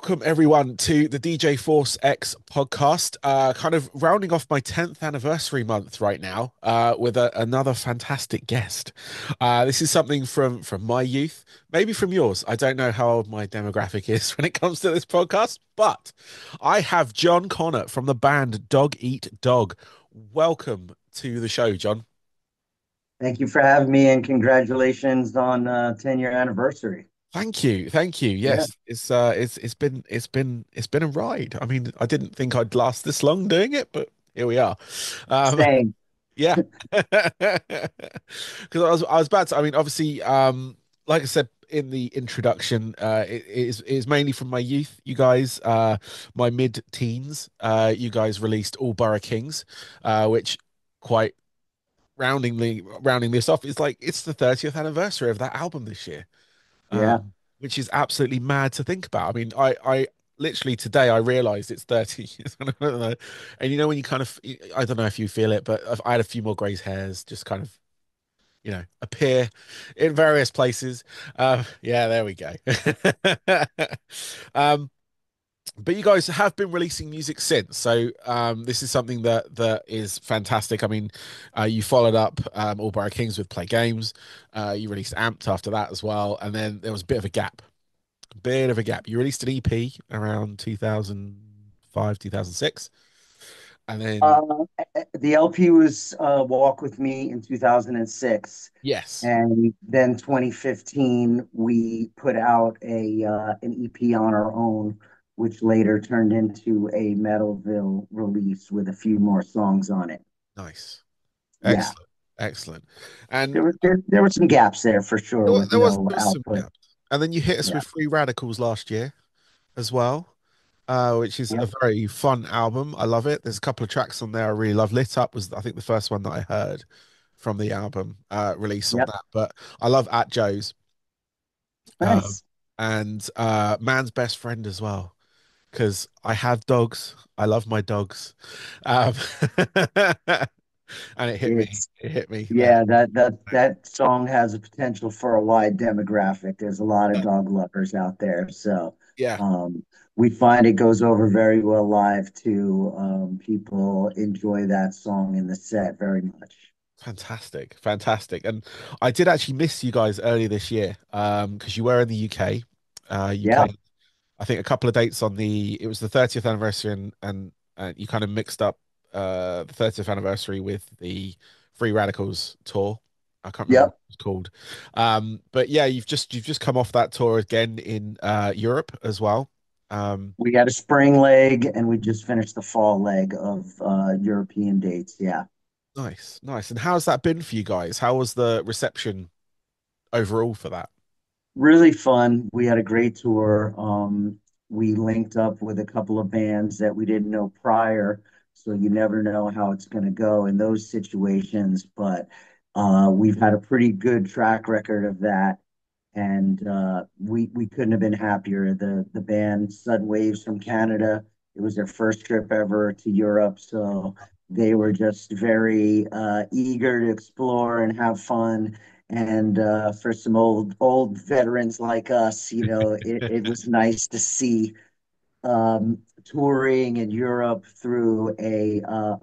Welcome everyone to the DJ Force X podcast. Kind of rounding off my 10th anniversary month right now, with another fantastic guest. This is something from my youth, maybe from yours. I don't know how old my demographic is when it comes to this podcast, but I have John Connor from the band Dog Eat Dog. Welcome to the show, John. Thank you for having me and congratulations on 10-year anniversary. Thank you, thank you. Yeah, Yes, it's been a ride. I mean, I didn't think I'd last this long doing it, but here we are. Um, same. yeah, because I was about to. I mean, obviously, like I said in the introduction, it is mainly from my youth. You guys, my mid-teens. You guys released All Borough Kings, which quite rounding this off is like it's the 30th anniversary of that album this year, Yeah. which is absolutely mad to think about. I mean, I literally today I realized it's 30 years. I don't know. And you know, when you kind of, I don't know if you feel it, but I had a few more grey hairs just kind of, appear in various places. Yeah, there we go. um, but you guys have been releasing music since, so this is something that is fantastic. I mean, you followed up All Borough Kings with Play Games. You released Amped after that as well, and then there was a bit of a gap. Bit of a gap. You released an EP around 2005, 2006, and then Uh, the LP was Walk With Me in 2006. yes, And then 2015, we put out an EP on our own, which later turned into a Metalville release with a few more songs on it. nice, Yeah, excellent, excellent. And there were some gaps there for sure there was with there was, no there was some output. gaps, and then you hit us Yeah. with Free Radicals last year as well, which is a Yep. very fun album. I love it. There's a couple of tracks on there I really love. Lit Up was, I think, the first one that I heard from the album release on Yep. that. But I love At Joe's, um, Nice. and Man's Best Friend as well, because I have dogs. I love my dogs. Um, and it hit me. It's It hit me there. Yeah, that song has a potential for a wide demographic. There's a lot of Yeah. dog lovers out there, so Yeah. um, we find it goes over very well live too. People enjoy that song in the set very much. Fantastic, fantastic. And I did actually miss you guys earlier this year, because you were in the UK. You Yeah, played, I think, a couple of dates on the, it was the 30th anniversary, and you kind of mixed up the 30th anniversary with the Free Radicals tour. I can't remember what yep. it was called. But yeah, you've just come off that tour again in Europe as well. Um, We had a spring leg, and we just finished the fall leg of European dates. Yeah. nice, nice. And how's that been for you guys? How was the reception overall for that? Really fun. We had a great tour. We linked up with a couple of bands that we didn't know prior, so you never know how it's going to go in those situations. But we've had a pretty good track record of that, and we couldn't have been happier. The band Sudden Waves from Canada, it was their first trip ever to Europe, so they were just very eager to explore and have fun. And for some old veterans like us, it was nice to see touring in Europe through a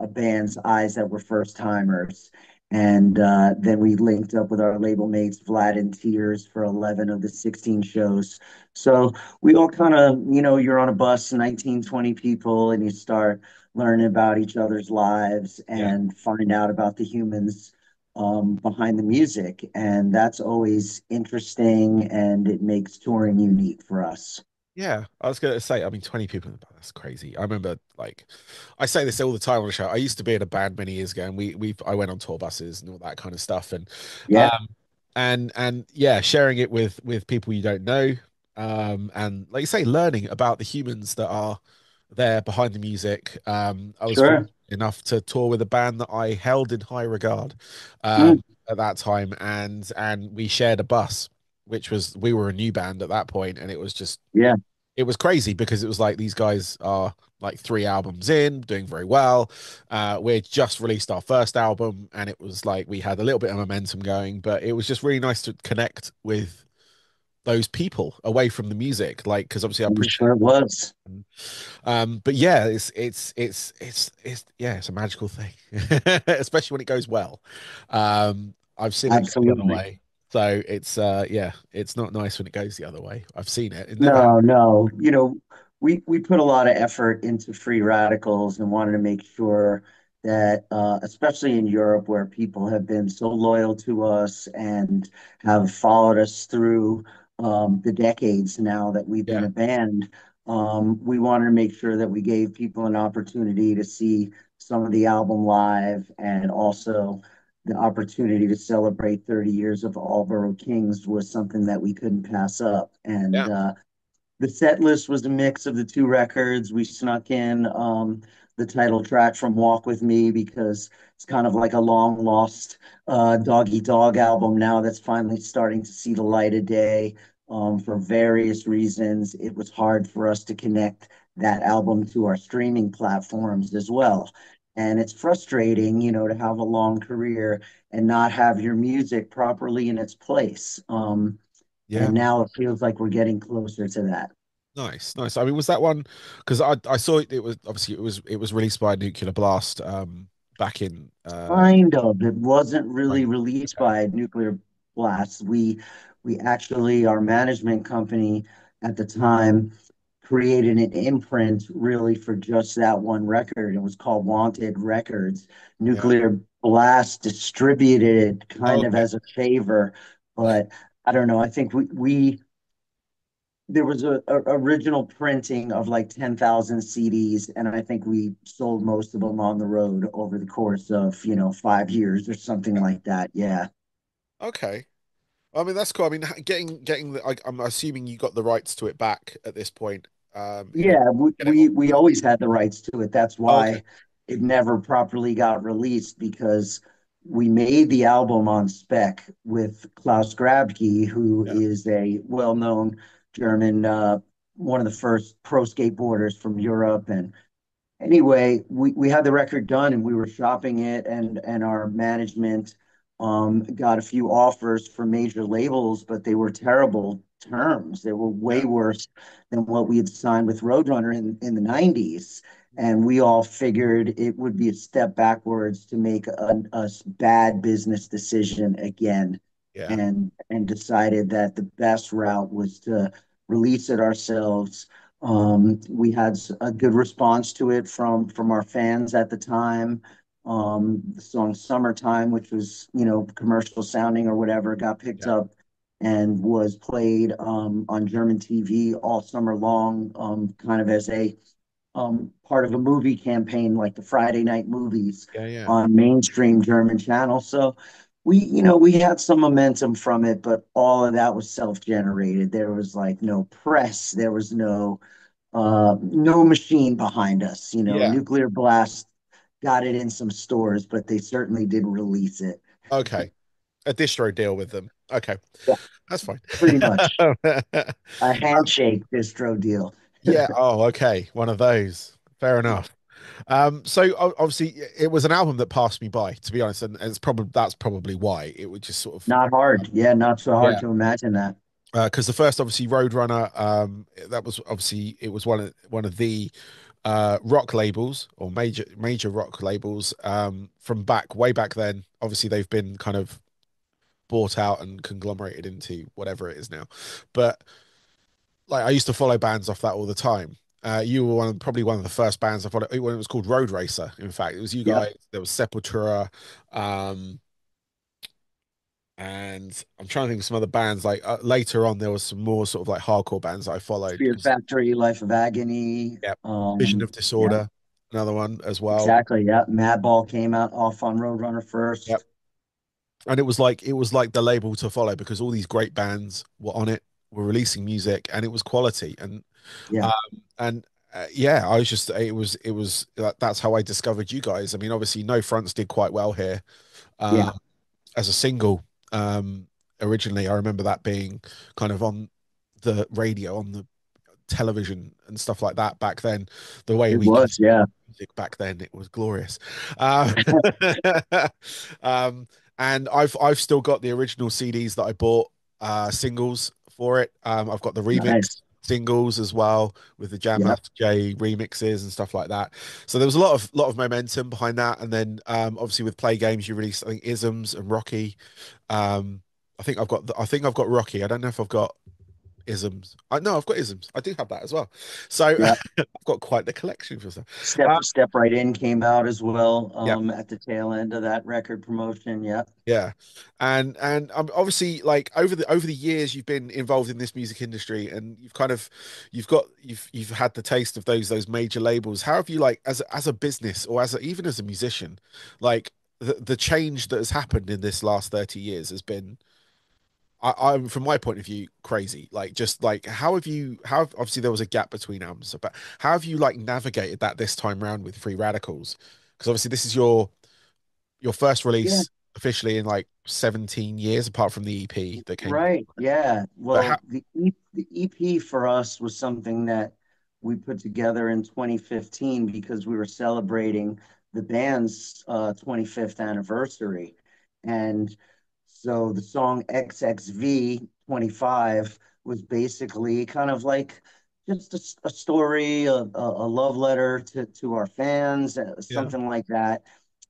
band's eyes that were first timers. And then we linked up with our label mates, Vlad and Tears, for 11 of the 16 shows. So we all kind of, you're on a bus, 19, 20 people, and you start learning about each other's lives Yeah. and find out about the humans behind the music. And that's always interesting and it makes touring unique for us. Yeah, I was gonna say, I mean, 20 people in the band, that's crazy. I remember, like, I say this all the time on the show. I used to be in a band many years ago, and I went on tour buses and all that kind of stuff, and Yeah, um and yeah, sharing it with people you don't know, and like you say, learning about the humans that are there behind the music. I was fortunate sure. enough to tour with a band that I held in high regard, Mm, at that time, and we shared a bus, which was, we were a new band at that point, and it was just, yeah. it was crazy because it was like these guys are like three albums in, doing very well. We had just released our first album, and it was like we had a little bit of momentum going, but it was just really nice to connect with those people away from the music, like because obviously I I'm appreciate sure it was. but yeah, it's yeah, it's a magical thing, especially when it goes well. I've seen it go the other Absolutely. way, so it's yeah, it's not nice when it goes the other way. I've seen it. It never No, happened. no. We put a lot of effort into free radicals and wanted to make sure that, especially in Europe, where people have been so loyal to us and have followed us through the decades now that we've been Yeah, a band, we wanted to make sure that we gave people an opportunity to see some of the album live and also the opportunity to celebrate 30 years of All Kings was something that we couldn't pass up. And yeah, the set list was a mix of the two records. We snuck in the title track from Walk With Me because it's kind of like a long lost dog eat dog album now that's finally starting to see the light of day. For various reasons, it was hard for us to connect that album to our streaming platforms as well. And it's frustrating, to have a long career and not have your music properly in its place. yeah. And now it feels like we're getting closer to that. Nice, nice. I mean, was that one? Because I saw it. It was obviously it was released by Nuclear Blast back in Kind of. It wasn't really right. released Okay. by Nuclear Blast. We actually, our management company at the time created an imprint really for just that one record. It was called Wanted Records. Yeah. Nuclear Blast distributed it kind of Okay. as a favor, but I don't know. I think we there was a original printing of like 10,000 CDs, and I think we sold most of them on the road over the course of, 5 years or something like that. Yeah. Okay. I mean, that's cool. I mean, getting the, I'm assuming you got the rights to it back at this point. In order Yeah, we, to get it on. we always had the rights to it. That's Oh, okay. why it never properly got released because we made the album on spec with Klaus Grabke, who Yeah. is a well-known German, one of the first pro skateboarders from Europe. And anyway, we had the record done and we were shopping it, and our management got a few offers from major labels, but they were terrible terms. They were way Yeah. worse than what we had signed with Roadrunner in the 90s. And we all figured it would be a step backwards to make a bad business decision again, Yeah. and decided that the best route was to release it ourselves. We had a good response to it from our fans at the time. The song "Summertime," which was commercial sounding or whatever, got picked Yeah. up and was played on German TV all summer long, kind of as a part of a movie campaign, like the Friday night movies Yeah. Yeah. on mainstream German channels. So we had some momentum from it, but all of that was self-generated. There was like no press, there was no machine behind us. Yeah. Nuclear Blast got it in some stores, but they certainly didn't release it. Okay. A distro deal with them. Okay. Yeah, That's fine. pretty much a handshake distro deal. Yeah. Oh, okay. One of those. Fair enough. So obviously it was an album that passed me by, to be honest, and it's probably that's probably why it would just sort of Not hard. Yeah, not so hard yeah. to imagine that. Because the first obviously Roadrunner, that was obviously it was one of the rock labels or major rock labels from back way back then. Obviously they've been kind of bought out and conglomerated into whatever it is now. But like I used to follow bands off that all the time. You were probably one of the first bands I followed when it was called Road Racer. In fact, it was you Yep. guys. There was Sepultura, um, and I'm trying to think of some other bands. Like later on, there was some more sort of like hardcore bands that I followed Fear because Factory, Life of Agony. yeah, Vision of Yeah, Disorder, another one as well. exactly. Yeah, Madball came out off on Roadrunner Yep. first. And it was like the label to follow because all these great bands were on it, were releasing music, and it was quality. Yeah, Um, and yeah, I was just it was that's how I discovered you guys. I mean, obviously, No Fronts did quite well here yeah. um, as a single. Originally, I remember that being kind of on the radio, on the television, and stuff like that back then. The way It we was. Yeah, music back then, it was glorious. Um, um, and I've still got the original CDs that I bought, singles for it. I've got the remix Nice. singles as well with the Jam Yep. Master Jay remixes and stuff like that. So there was a lot of momentum behind that. And then obviously with Play Games, you released I think Isms and Rocky. Um, I think I've got Rocky. I don't know if I've got Isms. I no, I've got Isms. I do have that as well. So Yep. I've got quite the collection for stuff. Step Uh, Step Right In came out as well, yeah. at the tail end of that record promotion. Yep. Yeah, and obviously like over the years you've been involved in this music industry, and you've had the taste of those major labels. How have you like as a business or even as a musician, like the change that has happened in this last 30 years has been I'm from my point of view crazy. Like just like obviously there was a gap between albums, but how have you like navigated that this time round with Free Radicals? Because obviously this is your first Yeah. release officially in like 17 years, apart from the EP that came before. Right. Yeah. But how, Well, the EP for us was something that we put together in 2015 because we were celebrating the band's 25th anniversary. And so the song XXV 25 was basically kind of like just a story, a love letter to our fans, yeah, something like that.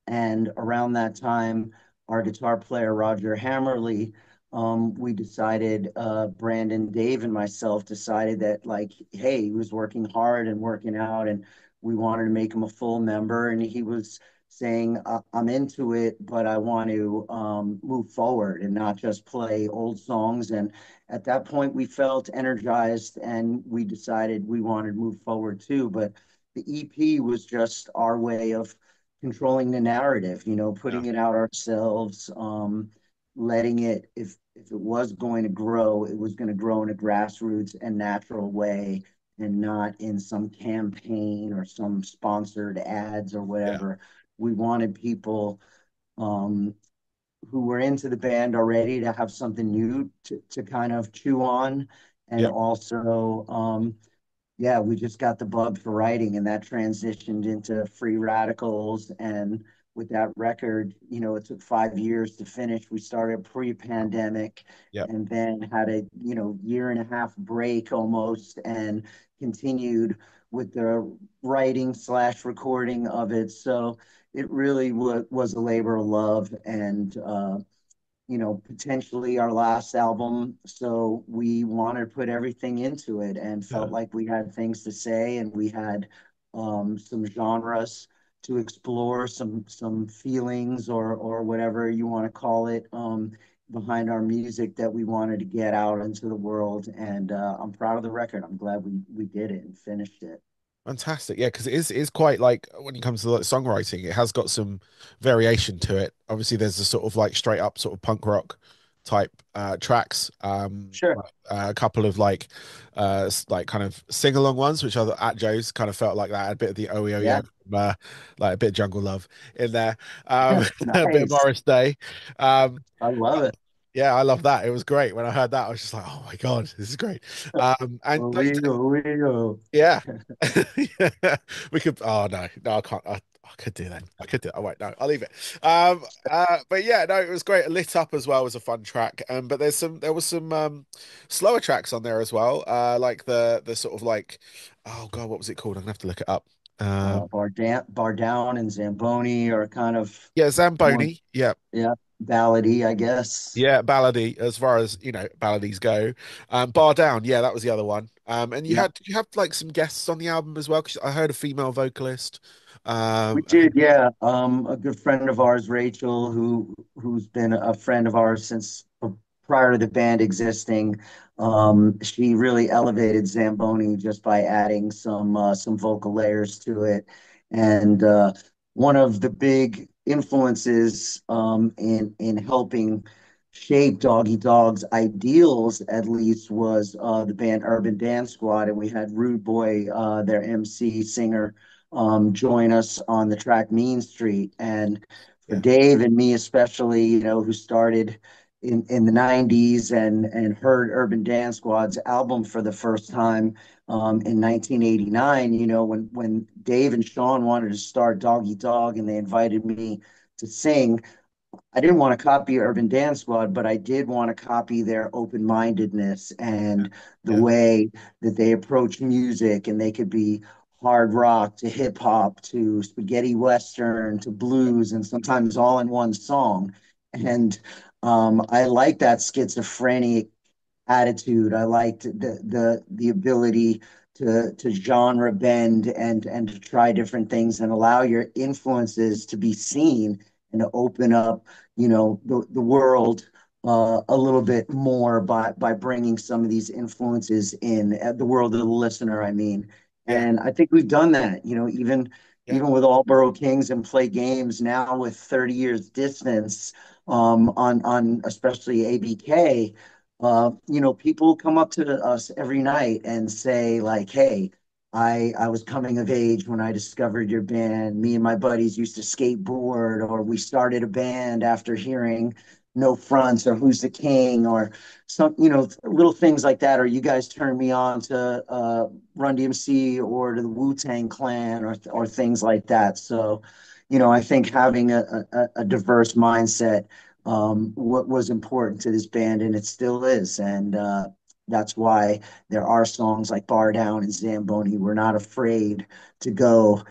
And around that time, our guitar player, Roger Hammerly, we decided, Brandon, Dave, and myself decided that, like, hey, he was working hard and working out, and we wanted to make him a full member. And he was saying, I'm into it, but I want to move forward and not just play old songs. And at that point, we felt energized and we decided we wanted to move forward too. But the EP was just our way of controlling the narrative, yeah, putting it out ourselves, letting it, if it was going to grow, it was going to grow in a grassroots and natural way and not in some campaign or some sponsored ads or yeah, whatever. We wanted people, um, who were into the band already to have something new to kind of chew on. And yeah, also, yeah, we just got the bug for writing, and that transitioned into Free Radicals. And with that record, it took 5 years to finish. We started pre-pandemic yeah, and then had a, year and a half break almost, and continued with the writing slash recording of it. So it really was a labor of love, and potentially our last album. So we wanted to put everything into it and yeah. felt like we had things to say, and we had, some genres to explore, some feelings, or whatever you want to call it, behind our music that we wanted to get out into the world. And I'm proud of the record. I'm glad we did it and finished it. Fantastic. Yeah, because it is quite like when it comes to like songwriting, it has got some variation to it. Obviously, there's a sort of like straight up sort of punk rock type tracks. Sure. A couple of like kind of sing along ones, which are at Joe's kind of felt like that. A bit of the Yeah. OEO, like a bit of Jungle Love in there. A bit of Nice. Morris Day. Um, I love it. yeah, I love that. It was great when I heard that. I was just like, oh my God, this is great. And like, We go. yeah. Yeah. We could oh no, I can't. I could do that. I could do it. Oh wait, no, I'll leave it. But yeah, no, it was great. Lit Up as well was a fun track. But there was some slower tracks on there as well. Like the sort of like oh God, what was it called? I'm gonna have to look it up. Bar Down and Zamboni are kind of Yeah, more, Zamboni. Yeah. yeah, ballady, I guess. Yeah, ballady as far as balladies go. Bar Down, yeah, that was the other one. And Yeah, did you have like some guests on the album as well? Because I heard a female vocalist. we I did. think Yeah, a good friend of ours, Rachel, who's been a friend of ours since prior to the band existing. She really elevated Zamboni just by adding some vocal layers to it. And one of the big influences, in helping shape Doggy Dog's ideals, at least, was the band Urban Dance Squad. And we had Rude Boy, their MC singer, join us on the track Mean Street. And for yeah, Dave and me especially, who started in the 90s and heard Urban Dance Squad's album for the first time, in 1989, when Dave and Sean wanted to start Doggy Dog and they invited me to sing, I didn't want to copy Urban Dance Squad, but I did want to copy their open-mindedness and the Yeah, way that they approach music, and they could be hard rock to hip hop to spaghetti western to blues, and sometimes all in one song. And I like that schizophrenic attitude. I liked the ability to genre bend and to try different things and allow your influences to be seen and to open up, the world a little bit more by bringing some of these influences in the world of the listener. I mean, yeah, and I think we've done that. Even yeah, even with all Borough Kings and Play Games now with 30 years distance on especially ABK. People come up to us every night and say like, "Hey, I was coming of age when I discovered your band. Me and my buddies used to skateboard, or we started a band after hearing No Fronts or Who's the King, or some, little things like that. Or you guys turned me on to Run DMC or to the Wu-Tang Clan or things like that." So, I think having a diverse mindset what was important to this band, and it still is. And that's why there are songs like Bar Down and Zamboni. We're not afraid to go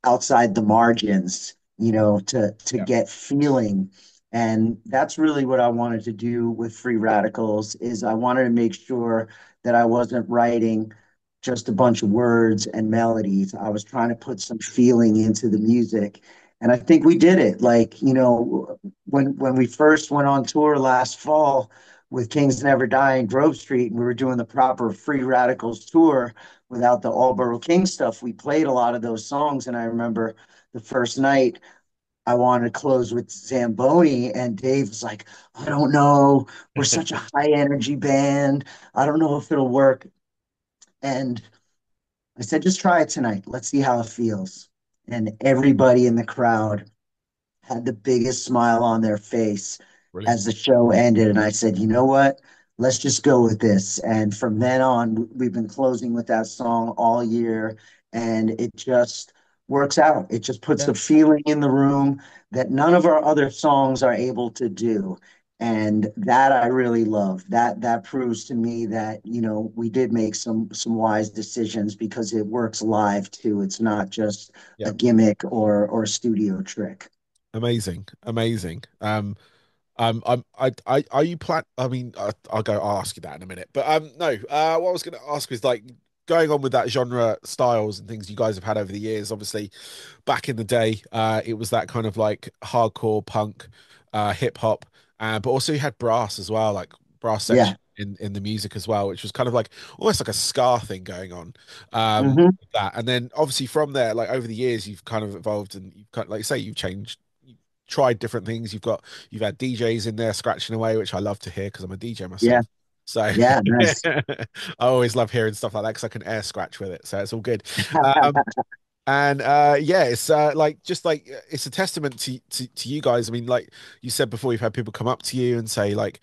outside the margins, to yeah, get feeling. And that's really what I wanted to do with Free Radicals is I wanted to make sure that I wasn't writing just a bunch of words and melodies. I was trying to put some feeling into the music. And I think we did it. Like, when we first went on tour last fall with Kings Never Die in Grove Street, and we were doing the proper Free Radicals tour without the All Borough King stuff, we played a lot of those songs. And I remember the first night I wanted to close with Zamboni, and Dave was like, "I don't know. We're such a high energy band. I don't know if it'll work." And I said, "Just try it tonight. Let's see how it feels." And everybody in the crowd had the biggest smile on their face brilliant. as the show ended. And I said, "You know what? Let's just go with this." And from then on, we've been closing with that song all year. And it just works out. It just puts Yeah. a feeling in the room that none of our other songs are able to do. And that I really love. That proves to me that, we did make some wise decisions because it works live too. It's not just Yeah, a gimmick or a studio trick. amazing, amazing. are you plan? I mean, I'll ask you that in a minute. But no. What I was going to ask was like going on with that genre styles and things you guys have had over the years. Obviously, back in the day, it was that kind of like hardcore punk, hip hop, but also you had brass as well, like brass Yeah. section in the music as well, which was kind of like almost like a ska thing going on. Hmm. With that, and then obviously from there, like over the years, you've kind of evolved and you've kind of, like you say, you've changed. You've tried different things. You've had DJs in there scratching away, which I love to hear because I'm a DJ Yeah. myself. So Yeah. Nice. I always love hearing stuff like that because I can air scratch with it. So it's all good. Um, and yeah, it's like just like it's a testament to you guys. I mean, like you said before, you've had people come up to you and say like,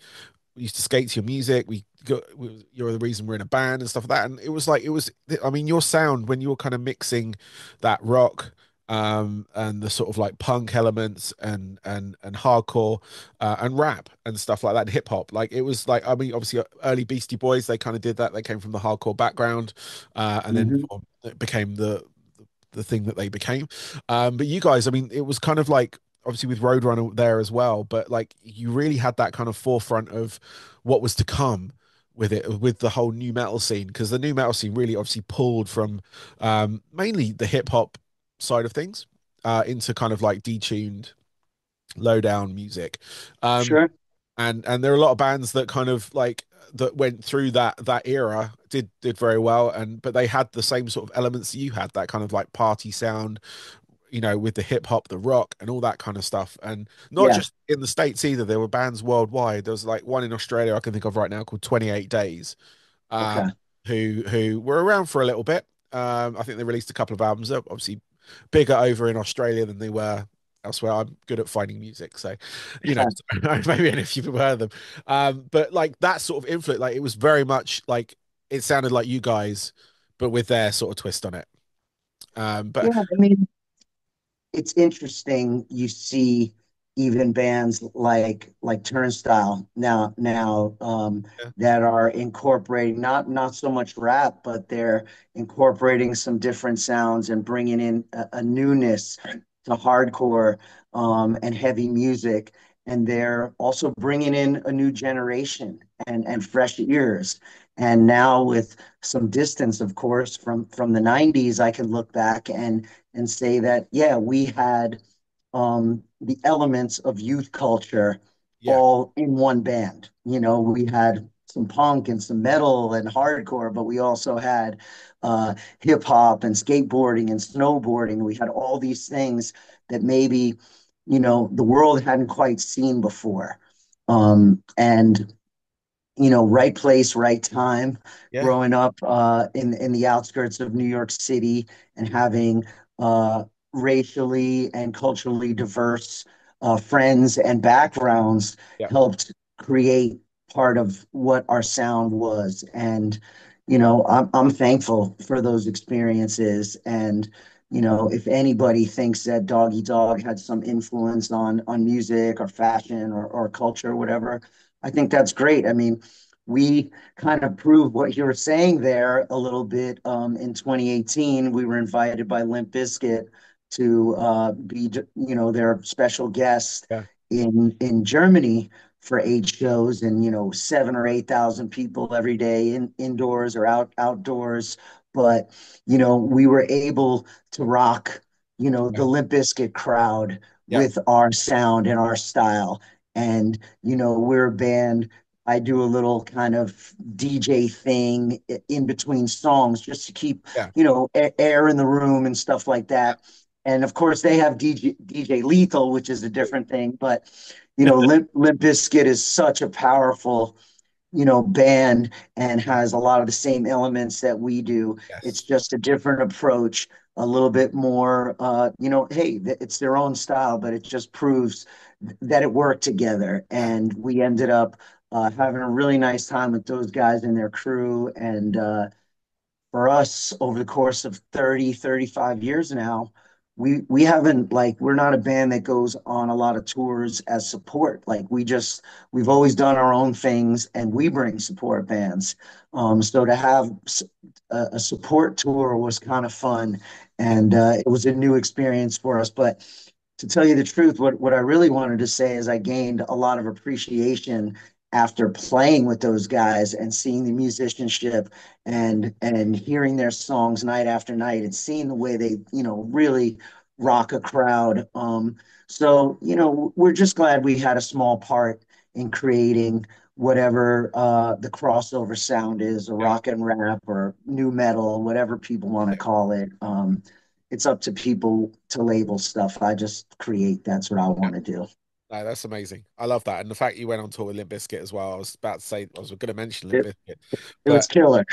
"We used to skate to your music. You're the reason we're in a band and stuff like that." And it was like it was. I mean, your sound when you were kind of mixing that rock and the sort of like punk elements and hardcore and rap and stuff like that, and hip hop. Like it was like I mean, obviously early Beastie Boys they kind of did that. They came from the hardcore background, and then Hmm. it became the thing that they became. But you guys, I mean, it was kind of like obviously with Roadrunner there as well, but like you really had that kind of forefront of what was to come with it, with the whole new metal scene, because the new metal scene really obviously pulled from mainly the hip hop side of things into kind of like detuned, low down music. Um, Sure. and there are a lot of bands that kind of like that went through that era did very well and but they had the same sort of elements that you had that kind of like party sound with the hip hop the rock and all that kind of stuff and not Yeah. just in the States either there were bands worldwide there was like one in Australia I can think of right now called 28 Days Okay. um who were around for a little bit. I think they released a couple of albums. They're obviously bigger over in Australia than they were elsewhere. I'm good at finding music, so maybe if you've heard them. But like that sort of influence, like it was very much like it sounded like you guys, but with their sort of twist on it. But Yeah. I mean, it's interesting. You see. even bands like Turnstile Yeah. that are incorporating not so much rap, but they're incorporating some different sounds and bringing in a newness to hardcore and heavy music. And they're also bringing in a new generation and fresh ears. And now with some distance, of course, from the 90s, I can look back and say that, yeah, we had the elements of youth culture Yeah. all in one band. You know, we had some punk and some metal and hardcore, but we also had hip hop and skateboarding and snowboarding. We had all these things that maybe, the world hadn't quite seen before. And right place, right time. Yeah. Growing up in the outskirts of New York City and having uh, racially and culturally diverse friends and backgrounds Yeah. helped create part of what our sound was. And I'm thankful for those experiences. And if anybody thinks that Doggy Dog had some influence on music or fashion or culture or whatever, I think that's great. I mean, we kind of proved what you were saying there a little bit. In 2018, we were invited by Limp Bizkit to be, their special guest Yeah. in Germany for 8 shows, and 7 or 8 thousand people every day indoors or outdoors. But we were able to rock, the Yeah. Limp Bizkit crowd Yeah. with our sound and our style. And we're a band. I do a little kind of DJ thing in between songs just to keep, Yeah. air in the room and stuff like that. And of course, they have DJ Lethal, which is a different thing. But Limp Bizkit is such a powerful, band and has a lot of the same elements that we do. It's Yes. just a different approach, a little bit more, hey, it's their own style, but it just proves that it worked together. Yeah. And we ended up having a really nice time with those guys and their crew. And for us, over the course of 30, 35 years now, we haven't, like, we're not a band that goes on a lot of tours as support. Like, we've always done our own things and we bring support bands. So to have a support tour was kind of fun, Yeah. and it was a new experience for us. But to tell you the truth, what I really wanted to say is I gained a lot of appreciation after playing with those guys and seeing the musicianship and hearing their songs night after night and seeing the way they, really rock a crowd. So, we're just glad we had a small part in creating whatever the crossover sound is, or Yeah. rock and rap or new metal, whatever people want to Yeah. call it. It's up to people to label stuff. I just create. That's what I Yeah. want to do. No, that's amazing. I love that. And the fact you went on tour with Limp Bizkit as well. I was about to say, I was going to mention Limp It, Bizkit, it was but killer.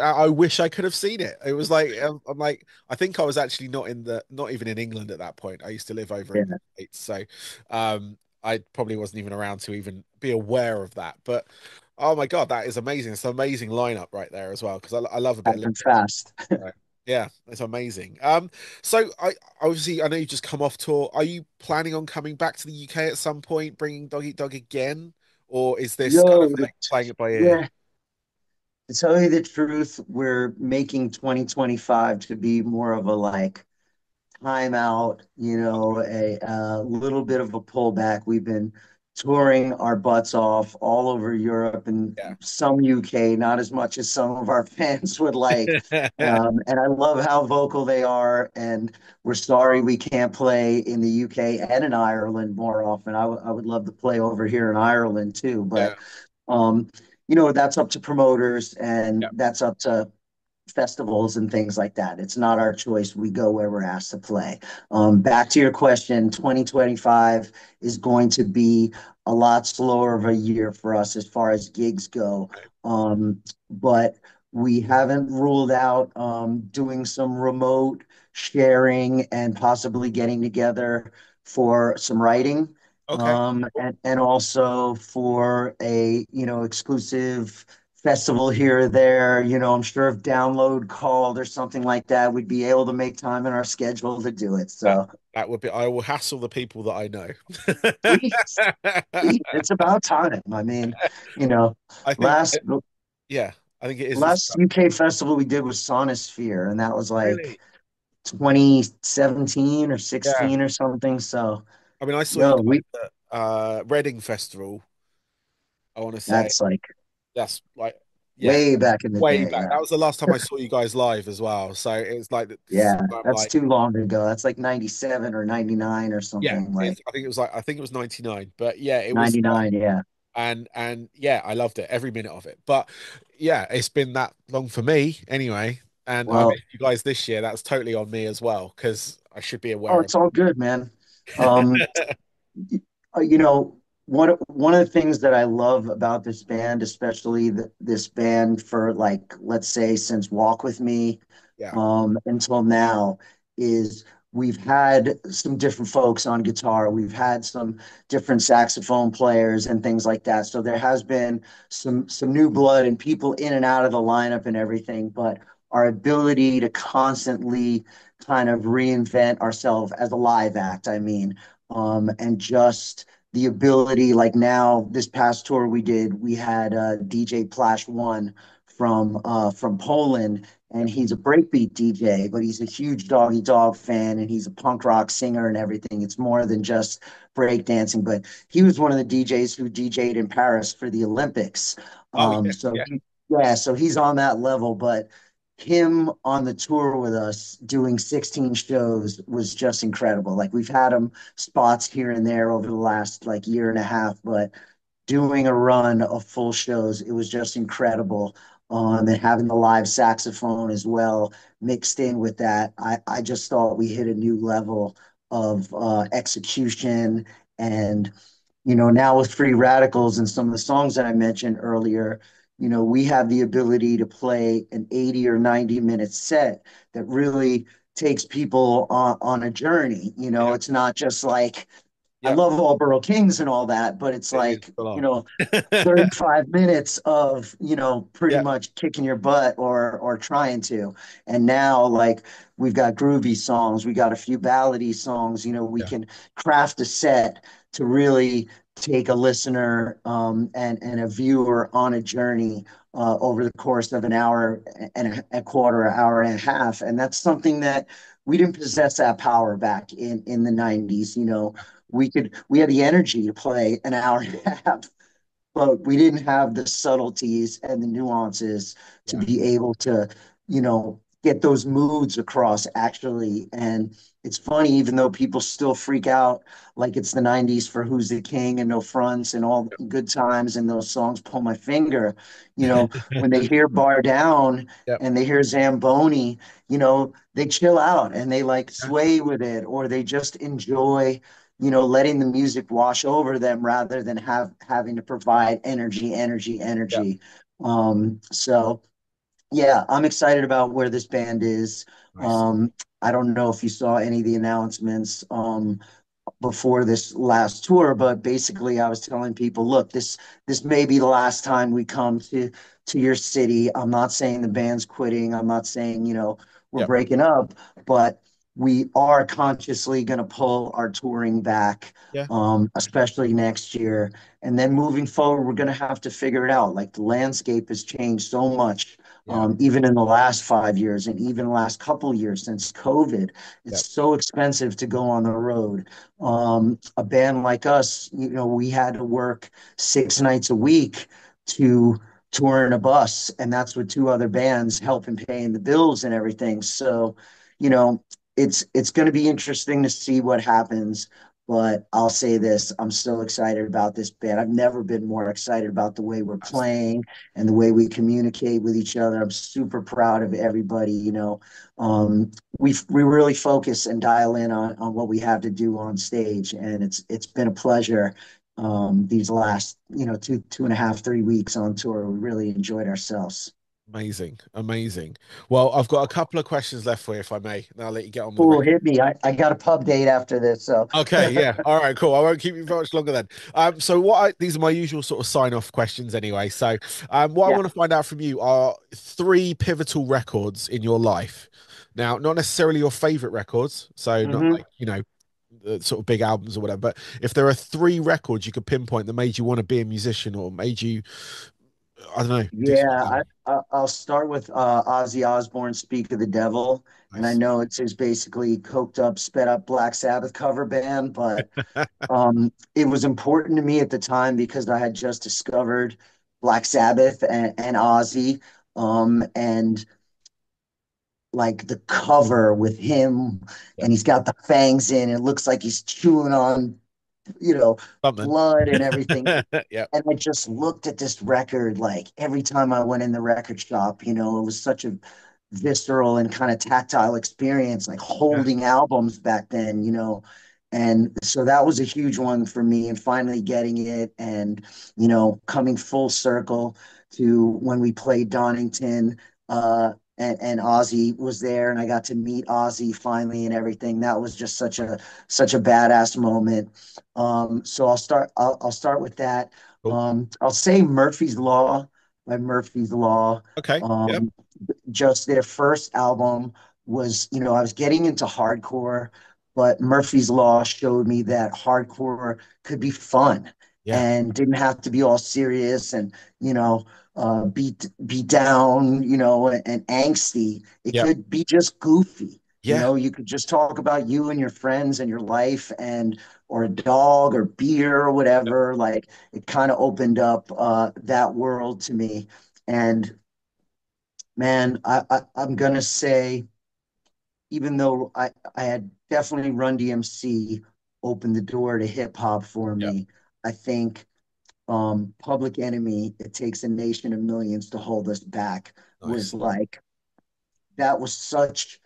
I wish I could have seen it. It was like, I'm like, I think I was actually not even in England at that point. I used to live over in the Yeah, States. So, I probably wasn't even around to even be aware of that. But, oh my God, that is amazing. It's an amazing lineup right there as well. Because I love a bit of Limp happened fast. Right. Yeah, it's amazing. So I obviously I know you just come off tour. Are you planning on coming back to the UK at some point, bringing Dog Eat Dog again, or is this kind of Yo, like playing it by ear? yeah, to tell you the truth, we're making 2025 to be more of a like time out, a little bit of a pullback. We've been touring our butts off all over Europe and Yeah. some UK, not as much as some of our fans would like. And I love how vocal they are. And we're sorry we can't play in the UK and in Ireland more often. I would love to play over here in Ireland too. Yeah. But, um, that's up to promoters and Yeah. that's up to festivals and things like that. It's not our choice. We go where we're asked to play. Back to your question, 2025 is going to be a lot slower of a year for us as far as gigs go. But we haven't ruled out doing some remote sharing and possibly getting together for some writing. Okay. And also for a exclusive festival here or there. I'm sure if download called or something like that, we'd be able to make time in our schedule to do it. That So that would be. I will hassle the people that I know. please, please, it's about time. I mean, you know, I think, last yeah, I think it is. It's last UK festival we did was Sonosphere, and that was like really, 2017 or yeah. 16 or something. So, I mean, I saw you yo, we guys at Reading Festival. I want to say that's like that's like, yeah, way back in the way day. back. Yeah. That was the last time I saw you guys live as well. So it's like, Yeah, I'm that's like, too long ago. That's like 97 or 99 or yeah, something, like I think it was like, I think it was 99. But yeah, it was. 99. Yeah. And yeah, I loved it, every minute of it. But yeah, it's been that long for me anyway. And I Well, missed you guys this year. That's totally on me as well because I should be oh, aware of it's all good, man. Um, it. you know, one of the things that I love about this band, especially this band for like, let's say since Walk With Me, Yeah, until now, is we've had some different folks on guitar. We've had some different saxophone players and things like that. So there has been some new blood and people in and out of the lineup and everything. But our ability to constantly kind of reinvent ourselves as a live act, I mean, and just the ability, like now, this past tour we did, we had DJ Plash One from Poland, yeah, and he's a breakbeat DJ, but he's a huge Doggy Dog fan, and he's a punk rock singer and everything. It's more than just breakdancing, but he was one of the DJs who DJ'd in Paris for the Olympics. oh yeah, So yeah, yeah, so he's on that level, but him on the tour with us doing 16 shows was just incredible. Like we've had him spots here and there over the last like year and a half, but doing a run of full shows, it was just incredible. And having the live saxophone as well mixed in with that, I just thought we hit a new level of execution. And now with Free Radicals and some of the songs that I mentioned earlier, we have the ability to play an 80 or 90-minute set that really takes people on a journey. yeah, It's not just like, I yeah. love all Borough Kings and all that, but it's It is like, full on. 35 minutes of, pretty Yeah, much kicking your butt or trying to. And now like we've got groovy songs, we got a few ballady songs, we yeah, can craft a set to really take a listener and a viewer on a journey over the course of an hour and a quarter, an hour and a half. And that's something that we didn't possess that power back in the 90s. We had the energy to play an hour and a half, but we didn't have the subtleties and the nuances to yeah, be able to, get those moods across actually. And it's funny, even though people still freak out like it's the 90s for Who's the King and No Fronts and all good times and those songs Pull My Finger, when they hear Bar Down yeah, and they hear Zamboni, they chill out and they like yeah, sway with it, or they just enjoy letting the music wash over them rather than having to provide energy, energy, yeah. energy. So yeah, I'm excited about where this band is. Nice. Um, I don't know if you saw any of the announcements before this last tour, but basically I was telling people, look, this may be the last time we come to your city. I'm not saying the band's quitting. I'm not saying, we're Yeah, breaking up, but we are consciously going to pull our touring back, yeah, especially next year. And then moving forward, we're going to have to figure it out. Like the landscape has changed so much, yeah, even in the last 5 years and even the last couple of years since COVID. yeah, It's so expensive to go on the road. A band like us, we had to work 6 nights a week to tour in a bus, and that's with two other bands helping paying the bills and everything. So, you know, it's going to be interesting to see what happens. But I'll say this, I'm so excited about this band. I've never been more excited about the way we're that's playing and the way we communicate with each other. I'm super proud of everybody, um, we really focus and dial in on what we have to do on stage, and it's been a pleasure these last two and a half 3 weeks on tour. We really enjoyed ourselves. Amazing, amazing. Well, I've got a couple of questions left for you, if I may. And I'll let you get on with the Cool, rest. hit me. I got a pub date after this, so Okay, yeah. All right, cool. I won't keep you for much longer then. So these are my usual sort of sign-off questions anyway. So, what I yeah. want to find out from you are three pivotal records in your life. Now, not necessarily your favorite records, so not hmm like, the sort of big albums or whatever, but if there are three records you could pinpoint that made you want to be a musician or made you, I don't know, do Yeah, something I'll start with Ozzy Osbourne, "Speak of the Devil," and I nice. know it's his basically coked up, sped up Black Sabbath cover band, but it was important to me at the time because I had just discovered Black Sabbath and Ozzy, and like the cover with him, Yeah, and he's got the fangs in. It looks like he's chewing on, you know, something. blood and everything. Yeah, And I just looked at this record like every time I went in the record shop, it was such a visceral and kind of tactile experience, like yeah, holding albums back then. And so that was a huge one for me, and finally getting it, and coming full circle to when we played Donington, and Ozzy was there, and I got to meet Ozzy finally and everything. That was just such a badass moment. So I'll start with that. cool. I'll say Murphy's Law by Murphy's Law. Okay, yep, Um, just their first album was, I was getting into hardcore, but Murphy's Law showed me that hardcore could be fun yeah, and didn't have to be all serious and, you know, be down, and angsty. It yep, could be just goofy. yeah, You could just talk about you and your friends and your life and or a dog or beer or yep, whatever. Like it kind of opened up that world to me. And man, I'm gonna say, even though I had definitely Run DMC opened the door to hip hop for yep. me, I think Public Enemy, "It Takes a Nation of Millions to Hold Us Back" was Nice. like that was such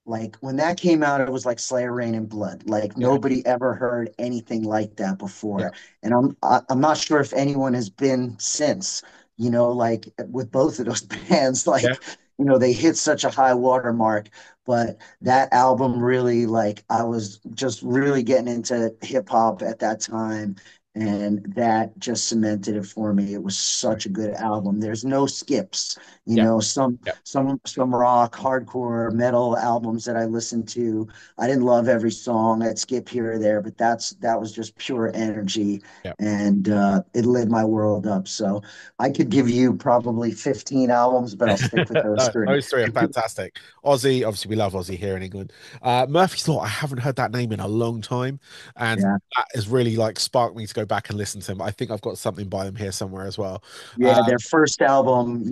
like when that came out, it was like Slayer Rain and Blood. Like Yeah, nobody ever heard anything like that yeah, before. And I'm not sure if anyone has been since, like with both of those bands, yeah. like, they hit such a high watermark. But that album really, like, I was just really getting into hip hop at that time. And that just cemented it for me. It was such a good album. There's no skips, Yeah, some yeah, some rock, hardcore, metal albums that I listened to. I didn't love every song. I'd skip here or there, but that was just pure energy, yeah. and it lit my world up. So I could give you probably 15 albums, but I'll stick with those No, three. those three are fantastic. Ozzy, obviously, we love Ozzy here in England. Murphy's Law, I haven't heard that name in a long time, and Yeah. that has really like sparked me to go back and listen to them. I think I've got something by them here somewhere as well. Yeah, Uh, their first album,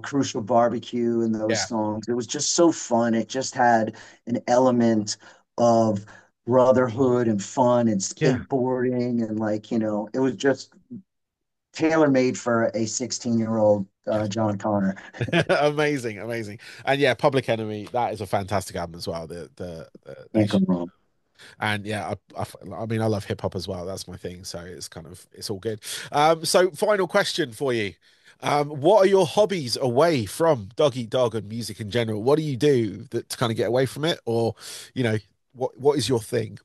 Crucial Barbecue and those yeah, songs. It was just so fun. It just had an element of brotherhood and fun and yeah. skateboarding and like, it was just tailor made for a 16-year-old Yeah. John Connor. Amazing, amazing. And yeah, Public Enemy, that is a fantastic album as well. They Can't go should, wrong. and yeah, I mean, I love hip hop as well. That's my thing. So it's all good. So final question for you. What are your hobbies away from dog eat dog and music in general? What do you do to kind of get away from it? Or, you know, what is your thing?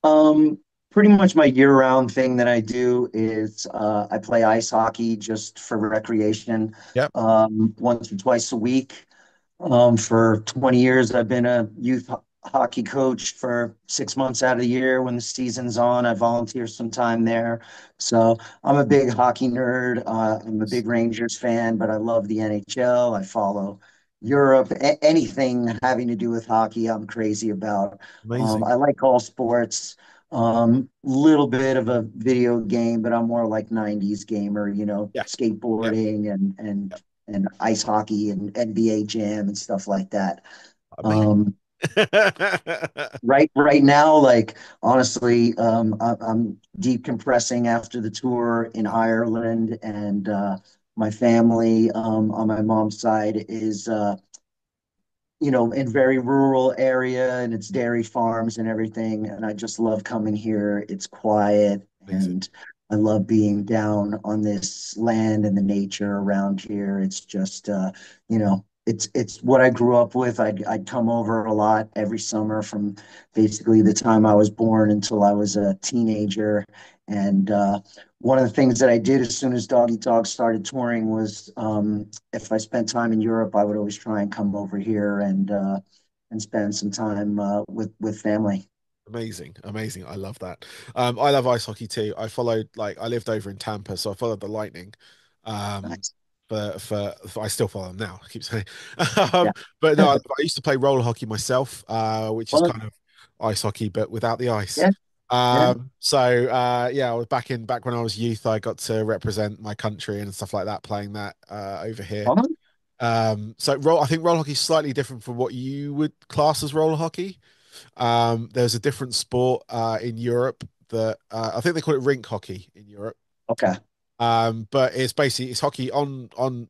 Um, Pretty much my year-round thing that I do is I play ice hockey just for recreation, Yep. once or twice a week. For 20 years, I've been a youth hockey coach for 6 months out of the year. When the season's on, I volunteer some time there. So I'm a big hockey nerd. I'm a big Rangers fan, but I love the NHL. I follow Europe. Anything having to do with hockey, I'm crazy about. Amazing. I like all sports. Little bit of a video game, but I'm more like 90s gamer, Yeah. Yeah. skateboarding and ice hockey and NBA Jam and stuff like that. Amazing. Um, right now, like honestly, I'm decompressing after the tour in Ireland, and my family on my mom's side is in very rural area, and it's dairy farms and everything. And I just love coming here. It's quiet, Amazing. and I love being down on this land and the nature around here. It's just, it's what I grew up with. I'd come over a lot every summer from basically the time I was born until I was a teenager. And one of the things that I did as soon as Dog Eat Dog started touring was, if I spent time in Europe, I would always try and come over here and spend some time with family. Amazing, amazing. I love that. I love ice hockey too. I lived over in Tampa, so I followed the Lightning. Um, Nice. I still follow them now. I keep saying, Yeah. um, but no, I used to play roller hockey myself, which is Well, kind of ice hockey but without the ice. yeah, yeah. Yeah, I was back when I was youth. I got to represent my country and stuff like that, playing that over here. Well, I think roller hockey is slightly different from what you would class as roller hockey. There's a different sport in Europe that I think they call it rink hockey in Europe. okay. But it's hockey on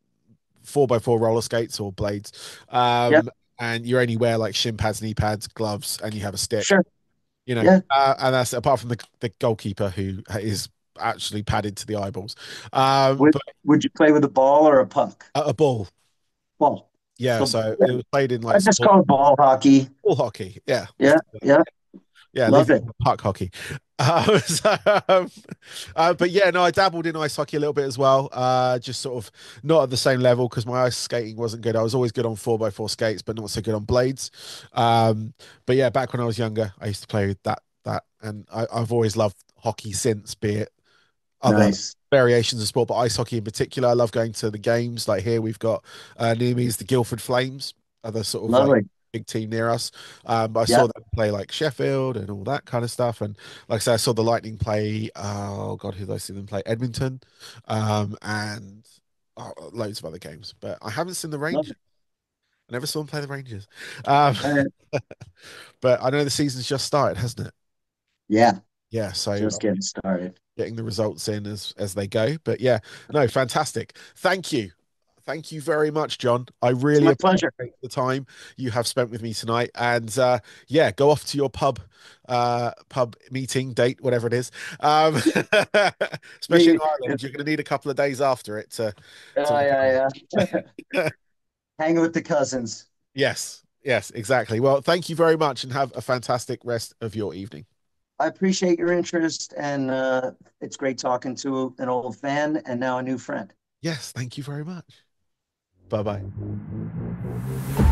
four by four roller skates or blades. Yeah, And you only wear like shin pads, knee pads, gloves, and you have a stick. sure. You know, Yeah. and that's apart from the goalkeeper who is actually padded to the eyeballs. Would But would you play with a ball or a puck? a ball, Ball. yeah. So So yeah, it was played in I like just call it ball hockey. ball hockey. Yeah, let's Yeah, do that. yeah. Yeah, leave Love it it. on puck hockey. So, but yeah, no, I dabbled in ice hockey a little bit as well. Just sort of not at the same level because my ice skating wasn't good. I was always good on four by four skates, but not so good on blades. Um, but yeah, back when I was younger, I used to play and I've always loved hockey since, be it other Nice. variations of sport, but ice hockey in particular. I love going to the games. Like here, we've got near me is the Guildford Flames, other sort of like Lovely. big team near us. But I Yeah. saw them play like Sheffield and all that kind of stuff. And like I said, I saw the Lightning play. Oh God, who did I see them play? Edmonton, and loads of other games. But I haven't seen the Love Rangers. it. I never saw them play the Rangers. Um, Uh, but I know the season's just started, hasn't it? yeah. Yeah, so Just getting started. getting the results in as they go. But yeah, no, fantastic. Thank you very much, John. I It's really my pleasure. appreciate the time you have spent with me tonight. And yeah, go off to your pub meeting date, whatever it is. Um, especially in Me. Ireland, you're going to need a couple of days after it to recover. Yeah, yeah. Hanging with the cousins. Yes, yes, exactly. Well, thank you very much, and have a fantastic rest of your evening. I appreciate your interest, and it's great talking to an old fan and now a new friend. Yes, thank you very much. Bye bye.